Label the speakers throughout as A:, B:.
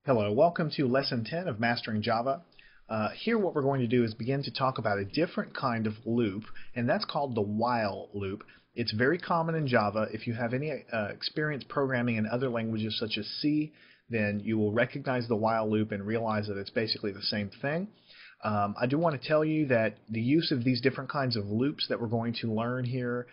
A: Hello, welcome to Lesson 10 of Mastering Java. Here what we're going to do is begin to talk about a different kind of loop, and that's called the while loop. It's very common in Java. If you have any experience programming in other languages such as C, then you will recognize the while loop and realize that it's basically the same thing. I do want to tell you that the use of these different kinds of loops that we're going to learn here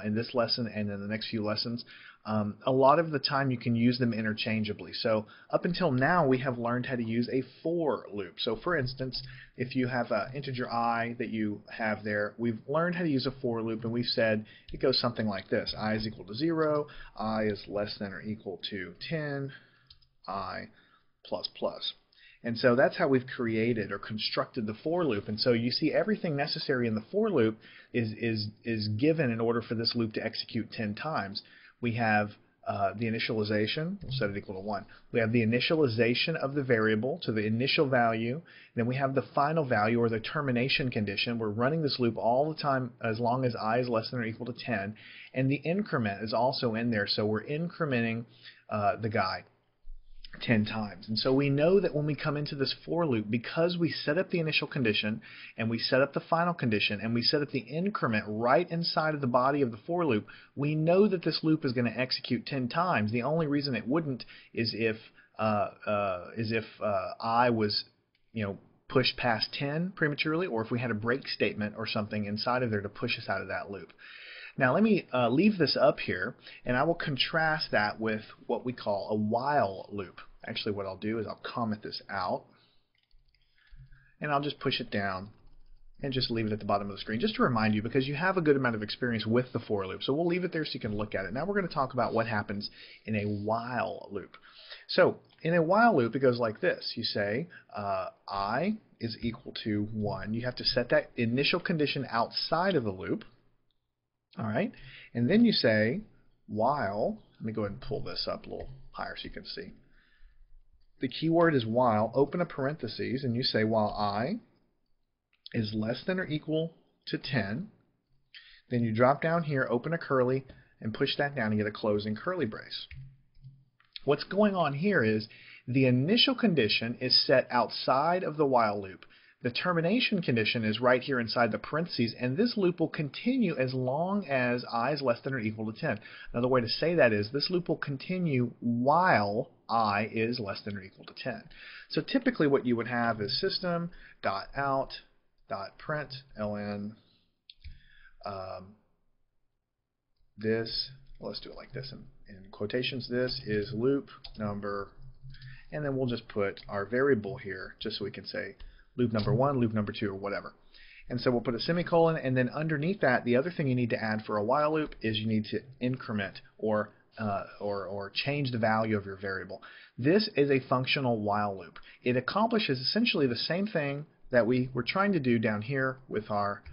A: in this lesson and in the next few lessons, a lot of the time you can use them interchangeably. So up until now we have learned how to use a for loop. So for instance, if you have an integer I that you have there, we've learned how to use a for loop, and we've said it goes something like this. I is equal to 0, I is less than or equal to 10, I plus plus. And so that's how we've created or constructed the for loop. And so you see everything necessary in the for loop is given in order for this loop to execute 10 times. We have the initialization, we'll set it equal to 1. We have the initialization of the variable to the initial value. Then we have the final value, or the termination condition. We're running this loop all the time as long as I is less than or equal to 10. And the increment is also in there, so we're incrementing the guy 10 times. And so we know that when we come into this for loop, because we set up the initial condition and we set up the final condition and we set up the increment right inside of the body of the for loop, we know that this loop is going to execute 10 times. The only reason it wouldn't is if I was, pushed past 10 prematurely, or if we had a break statement or something inside of there to push us out of that loop. Now let me leave this up here, and I will contrast that with what we call a while loop. Actually, what I'll do is I'll comment this out, and I'll just push it down and just leave it at the bottom of the screen, just to remind you, because you have a good amount of experience with the for loop. So we'll leave it there so you can look at it. Now we're going to talk about what happens in a while loop. So in a while loop, it goes like this. You say I is equal to 1. You have to set that initial condition outside of the loop. All right, and then you say while, let me go ahead and pull this up a little higher so you can see. The keyword is while, open a parentheses, and you say while I is less than or equal to 10. Then you drop down here, open a curly, and push that down and get a closing curly brace. What's going on here is the initial condition is set outside of the while loop. The termination condition is right here inside the parentheses, and this loop will continue as long as I is less than or equal to 10. Another way to say that is this loop will continue while I is less than or equal to 10. So typically what you would have is system.out.println this, well, let's do it like this in quotations, this is loop number, and then we'll just put our variable here just so we can say loop number 1, loop number 2, or whatever. And so we'll put a semicolon, and then underneath that, the other thing you need to add for a while loop is you need to increment or change the value of your variable. This is a functional while loop. It accomplishes essentially the same thing that we were trying to do down here with our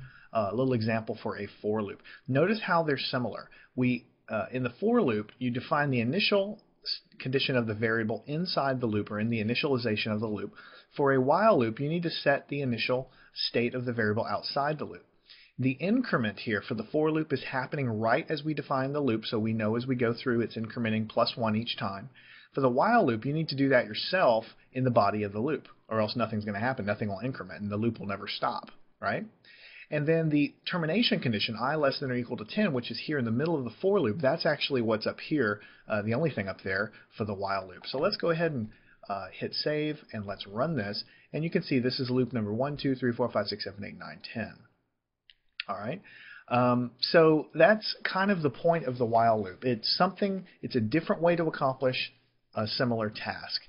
A: little example for a for loop. Notice how they're similar. In the for loop, you define the initial condition of the variable inside the loop, or in the initialization of the loop. For a while loop, you need to set the initial state of the variable outside the loop. The increment here for the for loop is happening right as we define the loop, so we know as we go through it's incrementing +1 each time. For the while loop, you need to do that yourself in the body of the loop, or else nothing's going to happen, nothing will increment, and the loop will never stop, right? And then the termination condition, I less than or equal to 10, which is here in the middle of the for loop, that's actually what's up here, the only thing up there for the while loop. So let's go ahead and hit save, and let's run this. And you can see this is loop number 1, 2, 3, 4, 5, 6, 7, 8, 9, 10. All right. So that's kind of the point of the while loop. It's a different way to accomplish a similar task.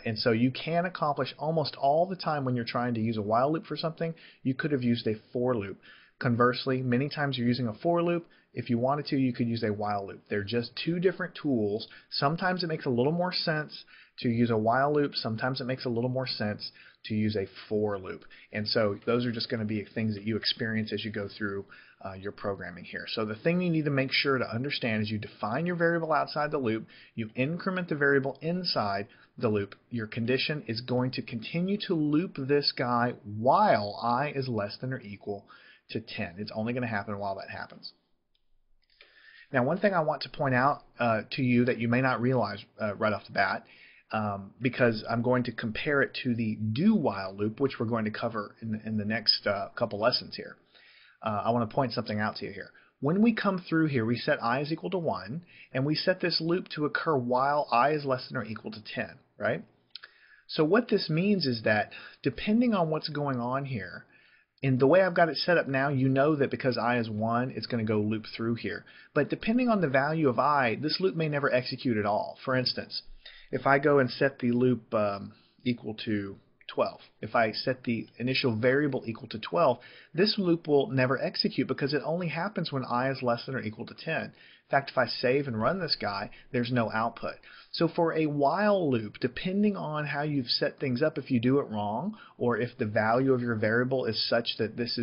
A: And so you can accomplish almost all the time when you're trying to use a while loop for something, you could have used a for loop. Conversely, many times you're using a for loop. If you wanted to, you could use a while loop. They're just two different tools. Sometimes it makes a little more sense to use a while loop. Sometimes it makes a little more sense to use a for loop. And so those are just going to be things that you experience as you go through your programming here. So the thing you need to make sure to understand is you define your variable outside the loop, you increment the variable inside the loop. Your condition is going to continue to loop this guy while I is less than or equal to 10. It's only going to happen while that happens. Now, one thing I want to point out to you that you may not realize right off the bat, because I'm going to compare it to the do while loop, which we're going to cover in the next couple lessons here. I want to point something out to you here. When we come through here, we set I is equal to 1, and we set this loop to occur while I is less than or equal to 10, right? So what this means is that depending on what's going on here, in the way I've got it set up now, you know that because I is 1, it's going to go loop through here. But depending on the value of I, this loop may never execute at all. For instance, if I go and set the loop equal to 12, if I set the initial variable equal to 12, this loop will never execute because it only happens when I is less than or equal to 10. In fact, if I save and run this guy, there's no output. So for a while loop, depending on how you've set things up, if you do it wrong, or if the value of your variable is such that this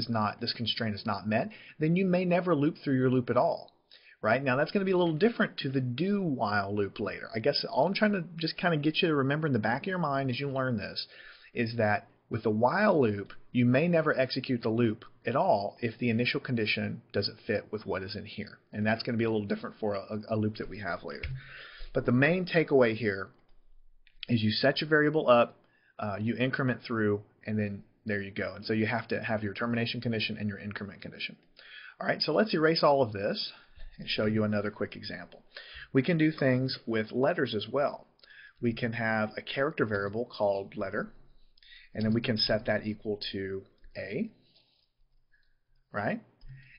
A: constraint is not met, then you may never loop through your loop at all. Right? Now that's going to be a little different to the do while loop later. I guess all I'm trying to just kind of get you to remember in the back of your mind as you learn this is that with the while loop, you may never execute the loop at all if the initial condition doesn't fit with what is in here. And that's going to be a little different for a loop that we have later. But the main takeaway here is you set your variable up, you increment through, and then there you go. And so you have to have your termination condition and your increment condition. All right, so let's erase all of this and show you another quick example. We can do things with letters as well. We can have a character variable called letter, and then we can set that equal to A, right?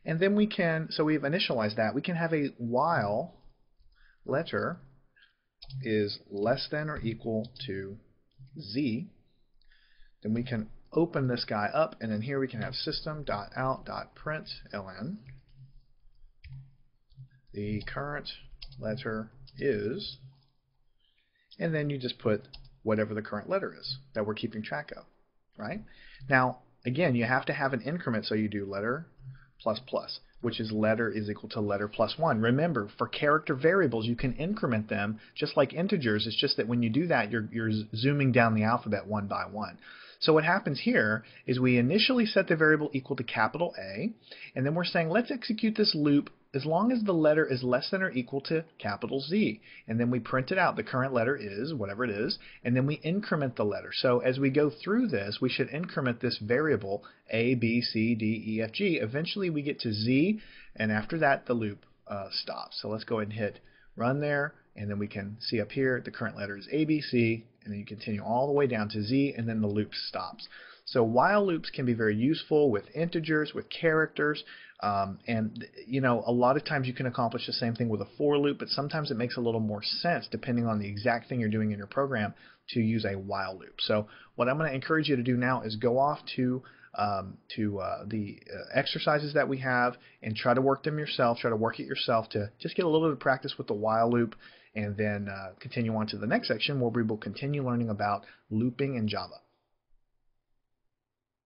A: And then we can, so we've initialized that, we can have a while letter is less than or equal to Z. Then we can open this guy up, and then here we can have system.out.println. The current letter is, and then you just put whatever the current letter is that we're keeping track of, right? Now, again, you have to have an increment, so you do letter plus plus, which is letter is equal to letter plus 1. Remember, for character variables, you can increment them just like integers. It's just that when you do that, you're zooming down the alphabet one by one. So what happens here is we initially set the variable equal to capital A, and then we're saying let's execute this loop as long as the letter is less than or equal to capital Z. And then we print it out. The current letter is whatever it is, and then we increment the letter. So as we go through this, we should increment this variable A, B, C, D, E, F, G. Eventually we get to Z, and after that the loop stops. So let's go ahead and hit run there, and then we can see up here the current letter is A, B, C, and then you continue all the way down to Z, and then the loop stops. So while loops can be very useful with integers, with characters, and you know, a lot of times you can accomplish the same thing with a for loop, but sometimes it makes a little more sense depending on the exact thing you're doing in your program to use a while loop. So what I'm going to encourage you to do now is go off to the exercises that we have and try to work them yourself, try to work it yourself to just get a little bit of practice with the while loop, and then continue on to the next section where we will continue learning about looping in Java.